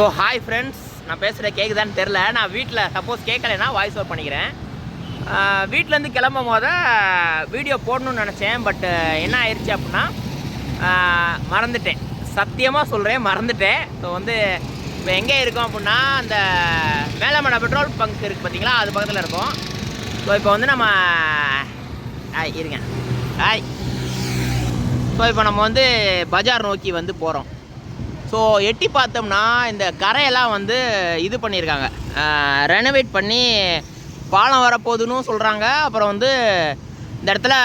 So hi friends, நான் பேசுகிற கேட்குதான்னு தெரில. நான் வீட்டில் சப்போஸ் கேட்கலைன்னா வாய்ஸ் ஓவர் பண்ணிக்கிறேன். வீட்டிலேருந்து கிளம்பும் போது வீடியோ போடணும்னு நினச்சேன். பட் என்ன ஆயிடுச்சு அப்படின்னா மறந்துட்டேன். சத்தியமாக சொல்கிறேன், மறந்துட்டேன். ஸோ வந்து இப்போ எங்கே இருக்கோம் அப்படின்னா அந்த மேலமடை பெட்ரோல் பங்க் இருக்குது பார்த்தீங்களா, அது பக்கத்தில் இருக்கோம். ஸோ இப்போ வந்து நம்ம இருங்க ஸோ இப்போ நம்ம வந்து பஜார் நோக்கி வந்து போகிறோம். ஸோ எட்டி பார்த்தோம்னா இந்த கரையெல்லாம் வந்து இது பண்ணியிருக்காங்க, ரெனோவேட் பண்ணி பாலம் வரப்போகுதுன்னு சொல்கிறாங்க. அப்புறம் வந்து இந்த இடத்துல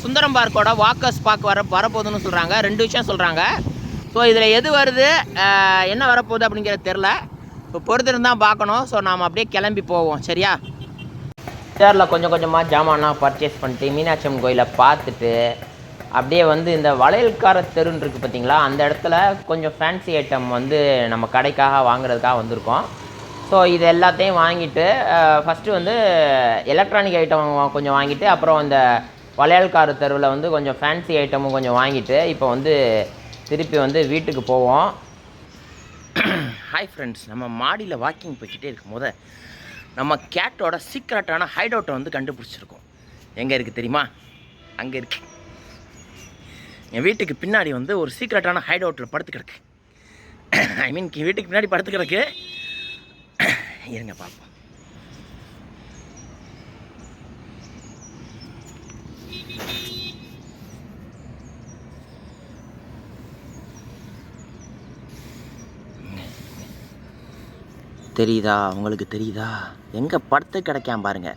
சுந்தரம் பார்க்கோட வாக்கர்ஸ் பார்க் வரப்போகுதுன்னு சொல்கிறாங்க. 2 விஷயம் சொல்கிறாங்க. ஸோ இதில் எது வருது, என்ன வரப்போகுது அப்படிங்கிறது தெரில. ஸோ பொறுத்திருந்தான் பார்க்கணும். ஸோ நாம் அப்படியே கிளம்பி போவோம், சரியா? சேரில் கொஞ்சம் கொஞ்சமாக ஜாமான்லாம் பர்ச்சேஸ் பண்ணிட்டு மீனாட்சி அம்மன் கோயிலை பார்த்துட்டு அப்படியே வந்து இந்த வளையல்கார தெருன்னு இருக்குது பார்த்தீங்களா, அந்த இடத்துல கொஞ்சம் ஃபேன்சி ஐட்டம் வந்து நம்ம கடைக்காக வாங்குறதுக்காக வந்திருக்கோம். ஸோ இது எல்லாத்தையும் வாங்கிட்டு ஃபஸ்ட்டு வந்து எலக்ட்ரானிக் ஐட்டம் கொஞ்சம் வாங்கிட்டு, அப்புறம் இந்த வளையல்கார தெருவில் வந்து கொஞ்சம் ஃபேன்சி ஐட்டமும் கொஞ்சம் வாங்கிட்டு இப்போ வந்து திருப்பி வந்து வீட்டுக்கு போவோம். ஹாய் ஃப்ரெண்ட்ஸ், நம்ம மாடியில் வாக்கிங் போய்கிட்டே இருக்கும் போது நம்ம கேட்டோட சீக்ரெட்டான ஹைட் அவுட்டை வந்து கண்டுபிடிச்சிருக்கோம். எங்கே இருக்குது தெரியுமா? அங்கே இருக்கு. என் வீட்டுக்கு பின்னாடி வந்து ஒரு சீக்ரெட்டான ஹைட் அவுட்டில் படுத்து கிடக்கு. ஐ மீன் வீட்டுக்கு பின்னாடி படுத்து கிடக்கு. இருங்க பார்ப்போம். தெரியுதா? உங்களுக்கு தெரியுதா? எங்கே படுத்து கிடக்காம பாருங்க.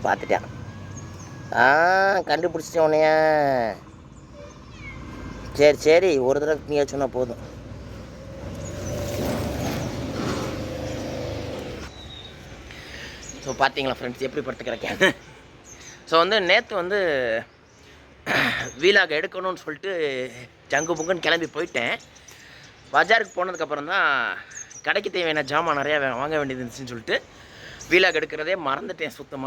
பார்த்துட்டேன். கண்டுபிடிச்சிட்டேன் உன்னைய. சரி சரி, ஒரு தடவை நீ சொன்னால் போதும். ஸோ பார்த்தீங்களா ஃப்ரெண்ட்ஸ், எப்படி படுத்து கிடக்கேன். ஸோ வந்து நேற்று வந்து வீலாக எடுக்கணும்னு சொல்லிட்டு ஜங்கு புங்குன்னு கிளம்பி போயிட்டேன். பஜாருக்கு போனதுக்கப்புறம் தான் கடைக்கு தேவையான ஜாமான் நிறையா வாங்க வேண்டியது இருந்துச்சுன்னு சொல்லிட்டு வீலாக எடுக்கிறதே மறந்துட்டேன் சுத்தமாக.